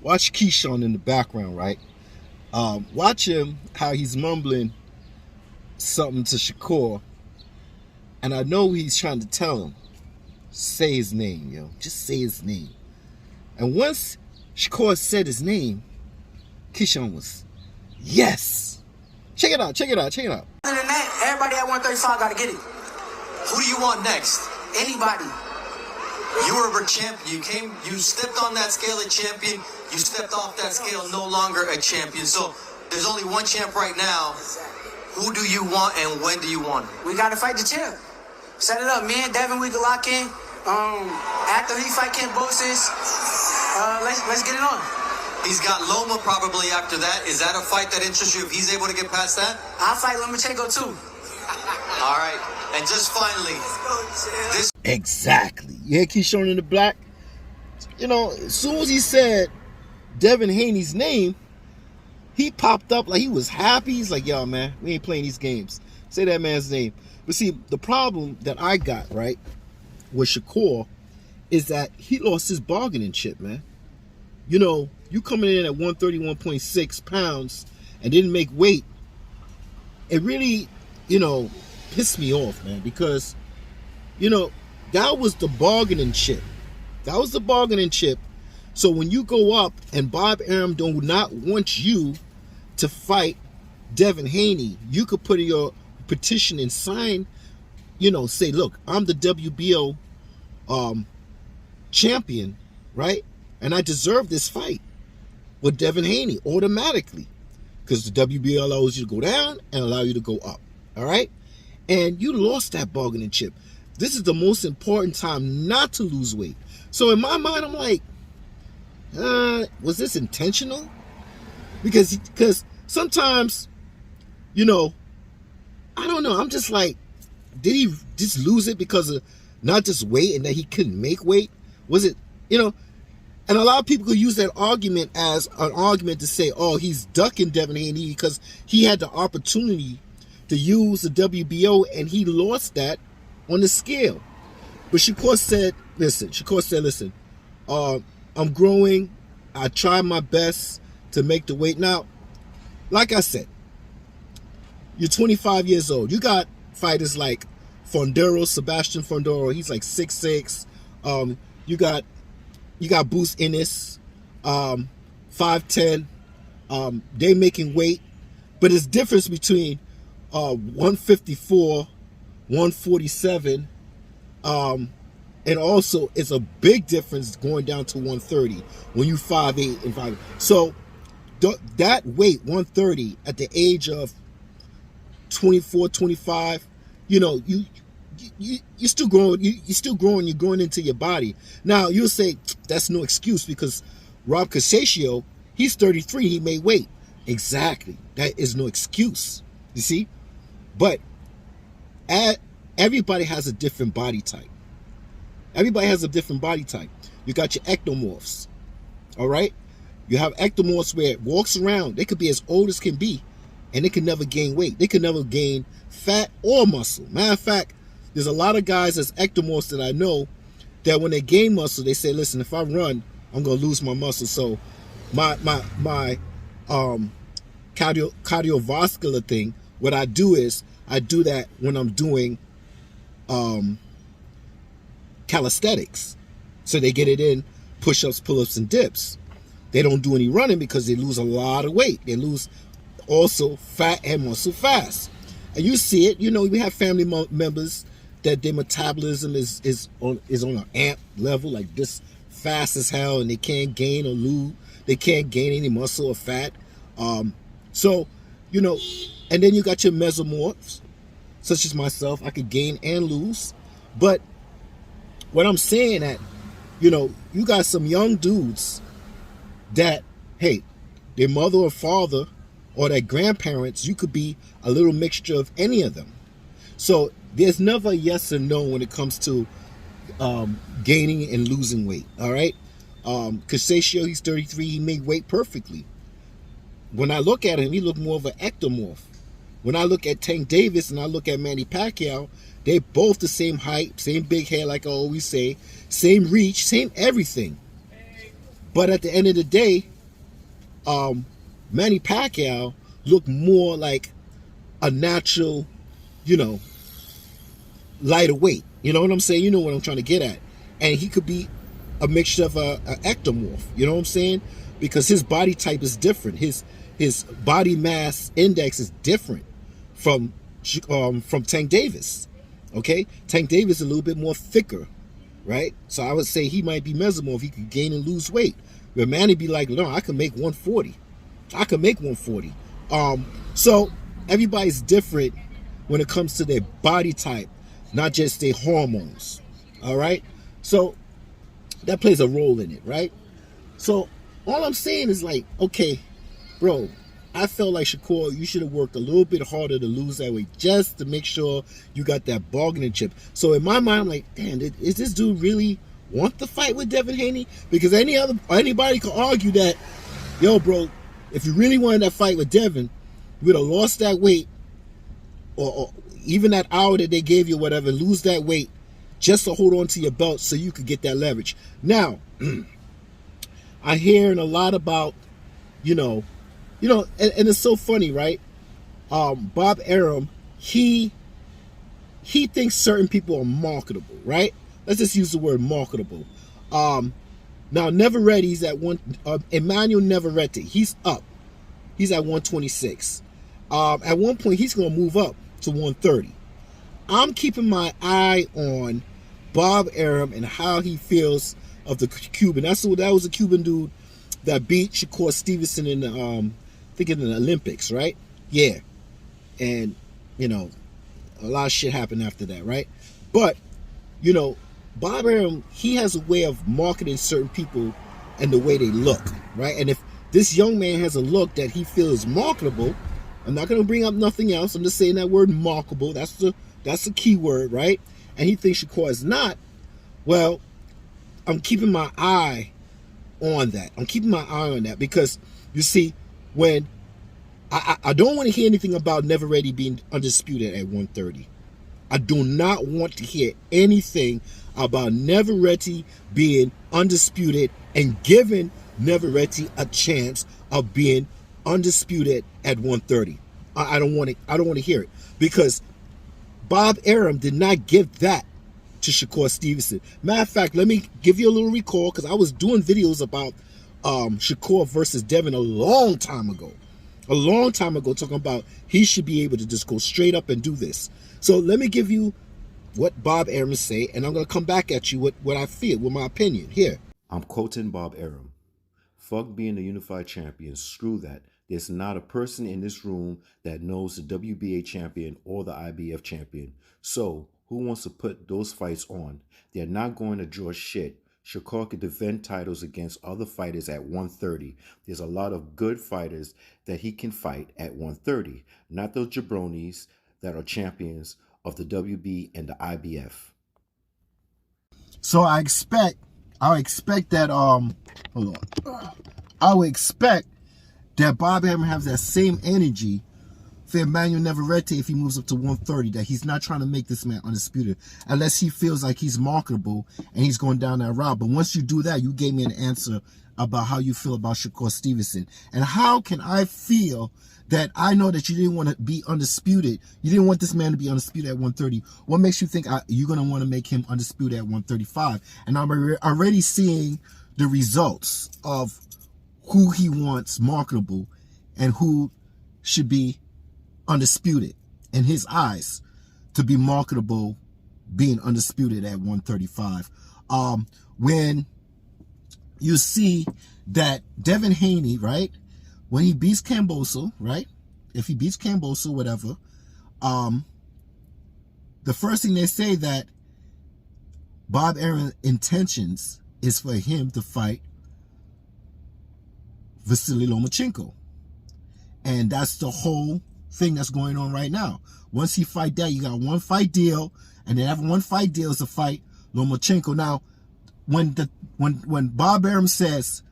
Watch Keyshawn in the background, right? Watch him, how he's mumbling something to Shakur. And I know he's trying to tell him, say his name, yo. Just say his name. And once Shakur said his name, Keyshawn was, yes. Check it out, check it out, check it out. Other than that, everybody at 135 got to get it. Who do you want next? Anybody. You were a champion. You stepped on that scale a champion. You stepped off that scale no longer a champion. So there's only one champ right now. Who do you want and when do you want it? We got to fight the champ. Set it up. Me and Devin, we can lock in. After he fight Cambosis, let's get it on. He's got Loma probably after that. Is that a fight that interests you if he's able to get past that? I'll fight Lomachenko too. All right. And just finally, this. Exactly. Yeah, Keyshawn in the black. You know, as soon as he said Devin Haney's name, he popped up like he was happy. He's like, yo, man, we ain't playing these games. Say that man's name. But see, the problem that I got, right, with Shakur is that he lost his bargaining chip, man. You know, you coming in at 131.6 pounds and didn't make weight. It really, you know, pissed me off, man, because, you know, that was the bargaining chip. That was the bargaining chip. So when you go up and Bob Arum do not want you to fight Devin Haney, you could put in your petition and sign, you know, say, look, I'm the WBO champion, right? And I deserve this fight with Devin Haney automatically because the WBO allows you to go down and allow you to go up, all right? And you lost that bargaining chip. This is the most important time not to lose weight. So in my mind, I'm like, was this intentional? Because sometimes, you know, I don't know. I'm just like, did he just lose it because of not just weight and that he couldn't make weight? Was it, you know? And a lot of people could use that argument as an argument to say, oh, he's ducking Devin Haney because he had the opportunity to use the WBO and he lost that on the scale. But Shakur said, listen, I'm growing. I try my best to make the weight. Now, like I said, you're 25 years old. You got fighters like Sebastian Fondoro. He's like 6'6". You got Boost Ennis, 5'10". They making weight. But it's difference between 154, 147, and also it's a big difference going down to 130 when you 5'8" and 5'8". So that weight, 130, at the age of 24, 25, you know, you're still growing. You're still growing. You're growing into your body. Now you'll say that's no excuse because Rob Casaccio, he's 33. He made weight. Exactly. That is no excuse. You see, but everybody has a different body type. Everybody has a different body type. You got your ectomorphs. All right. You have ectomorphs where it walks around. They could be as old as can be, and they can never gain weight. They can never gain fat or muscle. Matter of fact, there's a lot of guys as ectomorphs that I know that when they gain muscle, they say, listen, if I run, I'm going to lose my muscle. So my cardiovascular thing, what I do is I do that when I'm doing calisthenics. So they get it in push-ups, pull-ups, and dips. They don't do any running because they lose a lot of weight. They lose also fat and muscle fast. And you see it, you know, we have family members that their metabolism is on an amp level, like this fast as hell, and they can't gain or lose. They can't gain any muscle or fat. So, you know, and then you got your mesomorphs, such as myself. I could gain and lose. But what I'm saying that, you know, you got some young dudes that, hey, their mother or father or their grandparents, you could be a little mixture of any of them. So there's never a yes or no when it comes to gaining and losing weight, all right? Casaccio, he's 33, he made weight perfectly. When I look at him, he looked more of an ectomorph. When I look at Tank Davis and I look at Manny Pacquiao, they both the same height, same big hair like I always say, same reach, same everything. But at the end of the day, Manny Pacquiao looked more like a natural, lighter weight. You know what I'm saying? You know what I'm trying to get at. And he could be a mixture of a ectomorph. You know what I'm saying? Because his body type is different. His body mass index is different from Tank Davis. Okay? Tank Davis is a little bit more thicker, right? So I would say he might be mesomorph. He could gain and lose weight. But Manny be like, no, I can make 140. I can make 140. So everybody's different when it comes to their body type, not just their hormones. All right? So that plays a role in it, right? So all I'm saying is like, okay, bro, I felt like Shakur, you should have worked a little bit harder to lose that weight just to make sure you got that bargaining chip. So in my mind, I'm like, damn, is this dude really want the fight with Devin Haney? Because anybody could argue that, yo, bro, if you really wanted that fight with Devin, you would have lost that weight, or even that hour that they gave you, whatever, lose that weight just to hold on to your belt so you could get that leverage. Now, I'm hearing a lot about, and it's so funny, right? Bob Arum, he thinks certain people are marketable, right? Let's just use the word marketable. Now, Neveretti's at Emmanuel Neveretti, he's up. He's at 126. At one point, he's going to move up to 130. I'm keeping my eye on Bob Arum and how he feels of the Cuban. That was a Cuban dude that beat Shakur Stevenson in the, I think in the Olympics, right? Yeah. And, a lot of shit happened after that, right? But, Bob Arum, he has a way of marketing certain people and the way they look, right? And if this young man has a look that he feels marketable, I'm not going to bring up nothing else. I'm just saying that word marketable. That's the key word, right? And he thinks Shakur is not. Well, I'm keeping my eye on that. I'm keeping my eye on that because, you see, when I don't want to hear anything about Neveretti being undisputed at 130. I do not want to hear anything about Neveretti being undisputed and giving Neveretti a chance of being undisputed at 130. I don't want to hear it because Bob Arum did not give that to Shakur Stevenson. Matter of fact, let me give you a little recall because I was doing videos about Shakur versus Devin a long time ago, talking about he should be able to just go straight up and do this. So let me give you what Bob Arum say, and I'm going to come back at you with what I feel, with my opinion. Here. I'm quoting Bob Arum. Fuck being the unified champion. Screw that. There's not a person in this room that knows the WBA champion or the IBF champion. So who wants to put those fights on? They're not going to draw shit. Shakur could defend titles against other fighters at 130. There's a lot of good fighters that he can fight at 130. Not those jabronis that are champions of the WB and the IBF. So I expect that hold on. I would expect that Bob Arum has that same energy for Emmanuel Neveretti if he moves up to 130, that he's not trying to make this man undisputed unless he feels like he's marketable and he's going down that route. But once you do that, you gave me an answer about how you feel about Shakur Stevenson. And how can I feel that I know that you didn't want to be undisputed? You didn't want this man to be undisputed at 130. What makes you think you're going to want to make him undisputed at 135? And I'm already seeing the results of who he wants marketable and who should be undisputed in his eyes to be marketable, being undisputed at 135. When you see that Devin Haney, right, when he beats Kambosos, right, if he beats Kambosos, whatever, the first thing they say that Bob Arum's intentions is for him to fight Vasily Lomachenko. And that's the whole thing that's going on right now. Once he fight that, you got one fight deal, and then that one fight deal is to fight Lomachenko. Now, when Bob Arum says,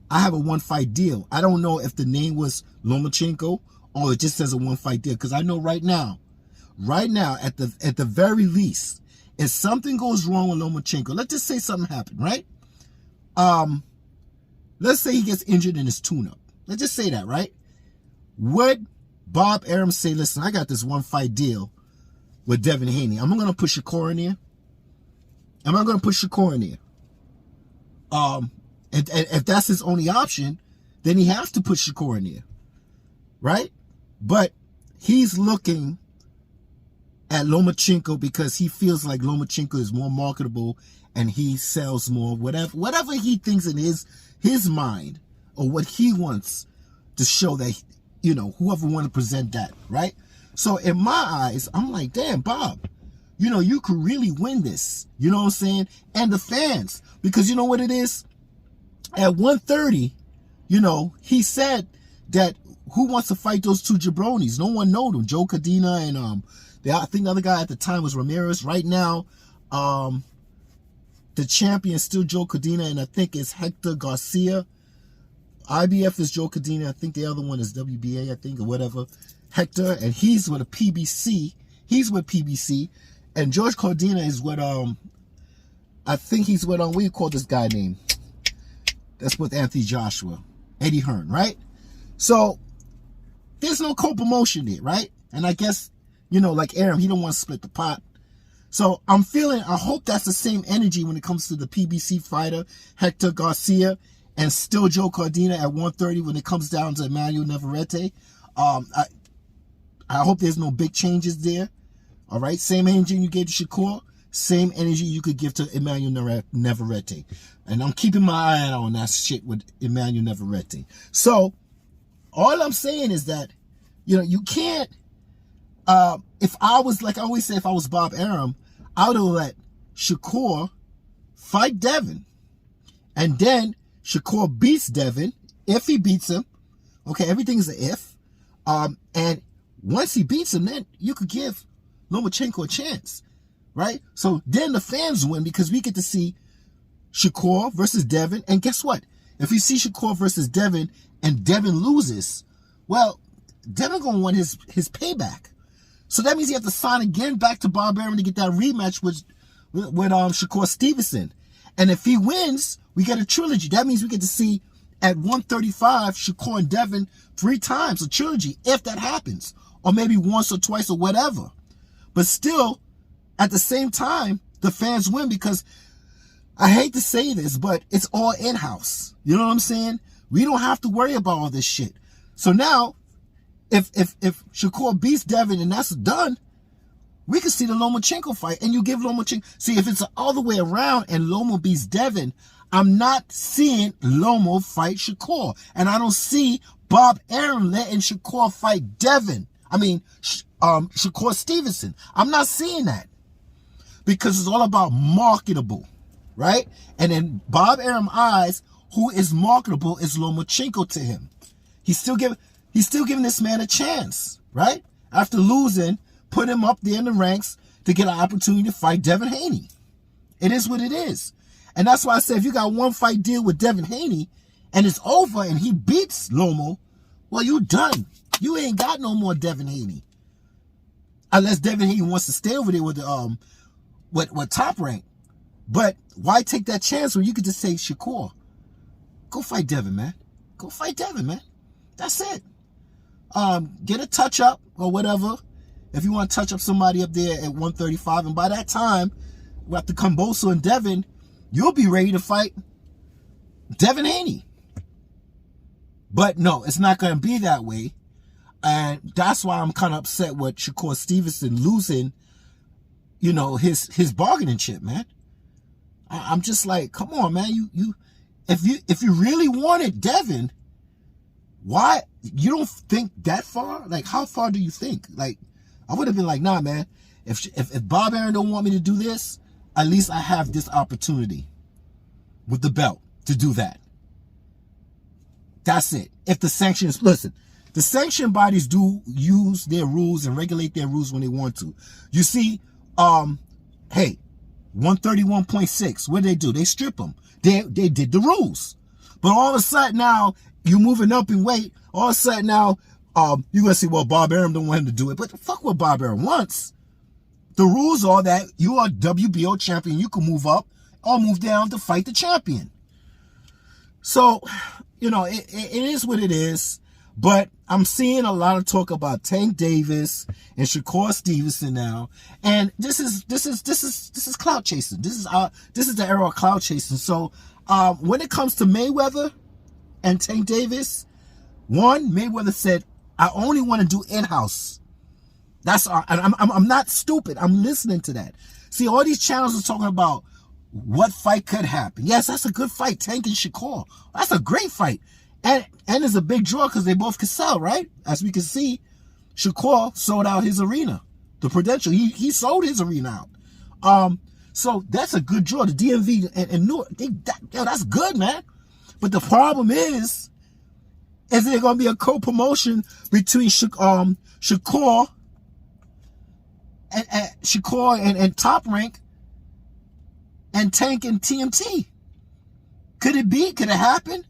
I have a one fight deal, I don't know if the name was Lomachenko or it just says a one fight deal, because I know right now, at the very least, if something goes wrong with Lomachenko, let's just say something happened, right? let's say he gets injured in his tune-up. Let's just say that, right? Would Bob Arum say, listen, I got this one fight deal with Devin Haney. Am I going to put Shakur in there? Am I going to put Shakur in there? And if that's his only option, then he has to put Shakur in there, right? But he's looking at Lomachenko because he feels like Lomachenko is more marketable and he sells more, whatever he thinks in his mind, or what he wants to show that, you know, whoever want to present that, right? So in my eyes, I'm like, damn, Bob, you know, you could really win this. You know what I'm saying? And the fans, because you know what it is? At 130, you know, he said that who wants to fight those two jabronis? No one know them. Joe Cadena and I think the other guy at the time was Ramirez. Right now, the champion is still Joe Cadena, and I think it's Hector Garcia. IBF is Joe Cadena. I think the other one is WBA, I think, or whatever. Hector, and he's with a PBC. He's with PBC. And George Cordina is with, I think he's with, what do you call this guy name? That's with Anthony Joshua. Eddie Hearn, right? So, there's no co-promotion there, right? And I guess, you know, like Arum, he don't want to split the pot. So, I hope that's the same energy when it comes to the PBC fighter, Hector Garcia, and still Joe Cordina at 130 when it comes down to Emmanuel Navarrete. I hope there's no big changes there. All right, same energy you gave to Shakur, same energy you could give to Emmanuel Navarrete. And I'm keeping my eye out on that shit with Emmanuel Navarrete. So, all I'm saying is that, you know, you can't, if I was, like I always say, if I was Bob Arum, I would have let Shakur fight Devin. And then Shakur beats Devin, if he beats him. Okay, everything's an if. And once he beats him, then you could give Lomachenko a chance, right? So then the fans win because we get to see Shakur versus Devin. And guess what? If you see Shakur versus Devin and Devin loses, well, Devin going to want his payback. So that means he has to sign again back to Bob Arum to get that rematch with Shakur Stevenson. And if he wins, we get a trilogy. That means we get to see at 135 Shakur and Devin 3 times, a trilogy, if that happens. Or maybe once or twice or whatever. But still, at the same time, the fans win because I hate to say this, but it's all in-house. You know what I'm saying? We don't have to worry about all this shit. So now, if Shakur beats Devin and that's done, we can see the Lomachenko fight. And you give Lomachenko... See, if it's the other way around and Lomo beats Devin, I'm not seeing Lomo fight Shakur. And I don't see Bob Arum letting Shakur fight Devin. I mean, Shakur Stevenson. I'm not seeing that. Because it's all about marketable, right? And in Bob Arum's eyes, who is marketable is Lomachenko to him. He's still giving this man a chance, right? After losing, put him up there in the ranks to get an opportunity to fight Devin Haney. It is what it is. And that's why I said if you got one fight deal with Devin Haney and it's over and he beats Lomo, well, you done. You ain't got no more Devin Haney. Unless Devin Haney wants to stay over there with the with Top Rank. But why take that chance when you could just say, Shakur, go fight Devin, man. Go fight Devin, man. That's it. Get a touch up or whatever. If you want to touch up somebody up there at 135, and by that time, after Kamboso and Devin, you'll be ready to fight Devin Haney. But no, it's not going to be that way. And that's why I'm kind of upset with Shakur Stevenson losing, you know, his bargaining chip, man. I'm just like, come on, man. If you really wanted Devin, why you don't think that far? Like, how far do you think? Like, I would have been like, nah, man. If Bob Arum don't want me to do this, at least I have this opportunity with the belt to do that. That's it. If the sanctions, listen, the sanction bodies do use their rules and regulate their rules when they want to. You see, hey, 131.6, what do? They strip them. They did the rules. But all of a sudden now, you're moving up in weight. All of a sudden now, you're going to say, well, Bob Arum don't want him to do it. But fuck what Bob Arum wants. The rules are that you are WBO champion. You can move up or move down to fight the champion. So, you know, it is what it is. But I'm seeing a lot of talk about Tank Davis and Shakur Stevenson now, and this is clout chasing. This is the era of clout chasing. So, when it comes to Mayweather and Tank Davis, Mayweather said, "I only want to do in-house." That's I'm not stupid. I'm listening to that. See, all these channels are talking about what fight could happen. Yes, that's a good fight, Tank and Shakur. That's a great fight. And it's a big draw because they both can sell, right? As we can see, Shakur sold out his arena. The Prudential, he sold his arena out. So that's a good draw. The DMV and Newark, that's good, man. But the problem is there going to be a co-promotion between Shakur and Top Rank and Tank and TMT? Could it be? Could it happen?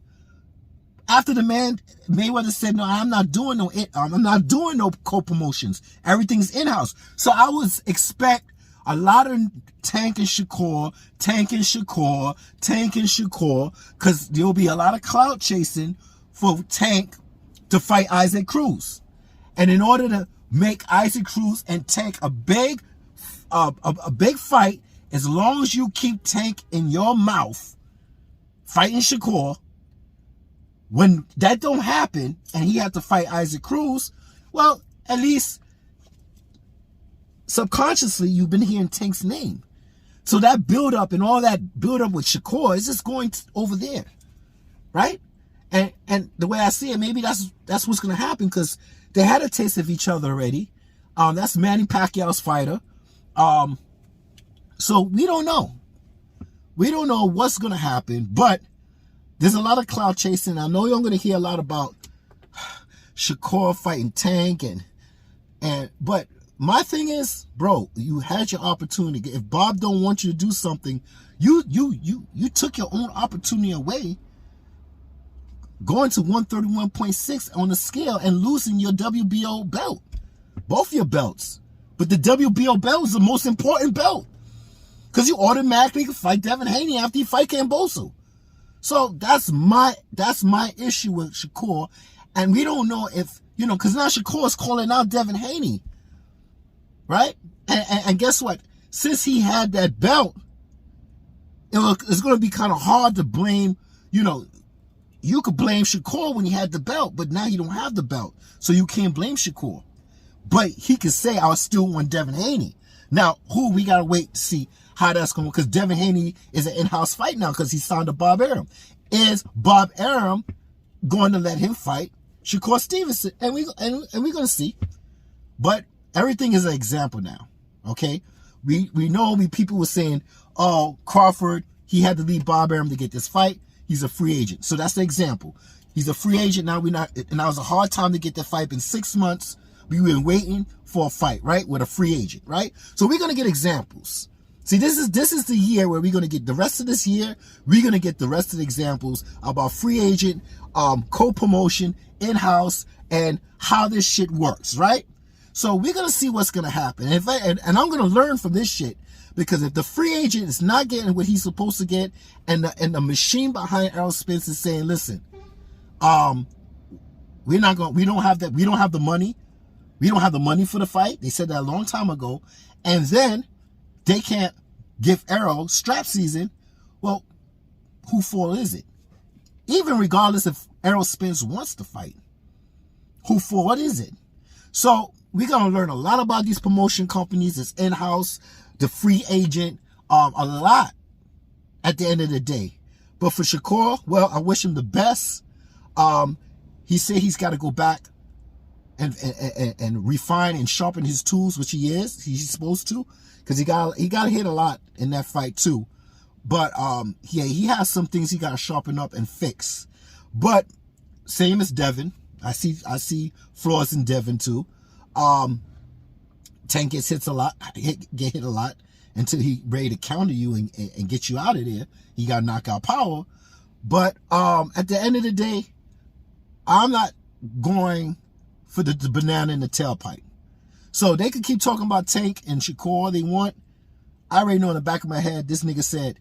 After the man Mayweather said, "No, I'm not doing no co-promotions. Everything's in-house." So I would expect a lot of Tank and Shakur, because there'll be a lot of clout chasing for Tank to fight Isaac Cruz. And in order to make Isaac Cruz and Tank a big fight, as long as you keep Tank in your mouth fighting Shakur, when that don't happen and he had to fight Isaac Cruz, well, at least subconsciously you've been hearing Tank's name. So that build up and all that build up with Shakur is just going over there, right? And the way I see it, maybe that's what's gonna happen, because they had a taste of each other already. That's Manny Pacquiao's fighter. So we don't know. We don't know what's gonna happen, but there's a lot of clout chasing. I know you're going to hear a lot about Shakur fighting Tank, but my thing is, bro, you had your opportunity. If Bob don't want you to do something, you took your own opportunity away, going to 131.6 on the scale and losing your WBO belt, both your belts. But the WBO belt is the most important belt, because you automatically can fight Devin Haney after you fight Camboso. So that's my issue with Shakur. And we don't know if, because now Shakur is calling out Devin Haney, right? And guess what? Since he had that belt, it's going to be kind of hard to blame, you could blame Shakur when he had the belt, but now you don't have the belt. So you can't blame Shakur. But he could say, I still want Devin Haney. Now, we got to wait to see how that's going, because Devin Haney is an in-house fight now because he signed to Bob Arum. Is Bob Arum going to let him fight Shakur Stevenson? And we're going to see. But everything is an example now, okay? We know people were saying, oh, Crawford, he had to leave Bob Arum to get this fight. He's a free agent. So that's the example. He's a free agent. Now and that was a hard time to get the fight. In 6 months, we were waiting for a fight, right? With a free agent, right? So we're going to get examples. See, this is the year where we're going to get the rest of this year. We're going to get the rest of the examples about free agent, co-promotion, in-house, and how this shit works, right? So we're going to see what's going to happen. And I'm going to learn from this shit, because if the free agent is not getting what he's supposed to get, and the machine behind Errol Spence is saying, listen, we don't have the money. We don't have the money for the fight. They said that a long time ago. And then they can't give Errol strap season. Well, whose fault is it? Even regardless if Errol Spence wants to fight, whose fault is it? So we're going to learn a lot about these promotion companies. It's in-house, the free agent, a lot at the end of the day. But for Shakur, well, I wish him the best. He said he's got to go back and refine and sharpen his tools, which he's supposed to, because he got hit a lot in that fight too. But he has some things he got to sharpen up and fix. But same as Devin, I see flaws in Devin too. Tank gets hit a lot until he ready to counter you and get you out of there. He got knockout power. But at the end of the day, I'm not going for the banana in the tailpipe. So they could keep talking about Tank and Shakur all they want. I already know in the back of my head, this nigga said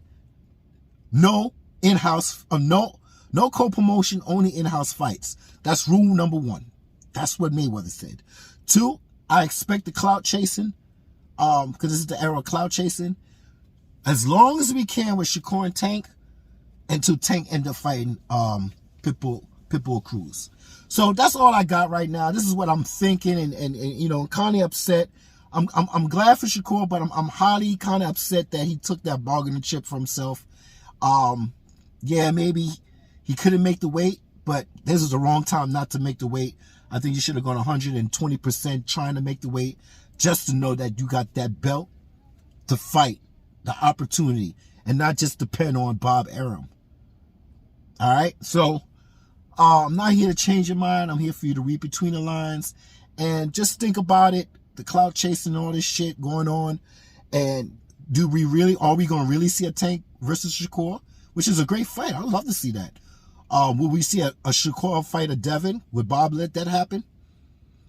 no in-house, no No co-promotion, only in-house fights. That's rule number 1. That's what Mayweather said. 2, I expect the clout chasing, because this is the era of clout chasing. As long as we can with Shakur and Tank, until Tank end up fighting Pitbull Cruz. So that's all I got right now. This is what I'm thinking, and you know, kind of upset. I'm glad for Shakur, but I'm highly kind of upset that he took that bargaining chip for himself. Yeah, maybe he couldn't make the weight, but this is the wrong time not to make the weight. I think you should have gone 120% trying to make the weight, just to know that you got that belt to fight, the opportunity, and not just depend on Bob Arum. All right, so I'm not here to change your mind. I'm here for you to read between the lines and just think about it. The clout chasing, all this shit going on, and are we going to really see a Tank versus Shakur, which is a great fight? I'd love to see that. Will we see a Shakur fight a Devin? Would Bob let that happen?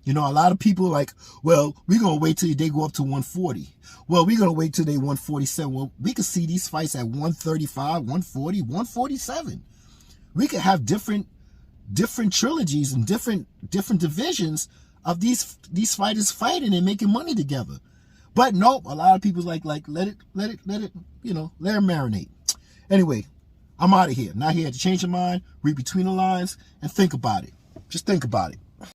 You know, a lot of people like, well, we're going to wait till they go up to 140. Well, we're going to wait till they 147. Well, we could see these fights at 135, 140, 147. We could have different trilogies and different divisions of these fighters fighting and making money together. But nope, a lot of people like let it, you know, let it marinate. Anyway, I'm out of here. Not here to change your mind. Read between the lines and think about it. Just think about it.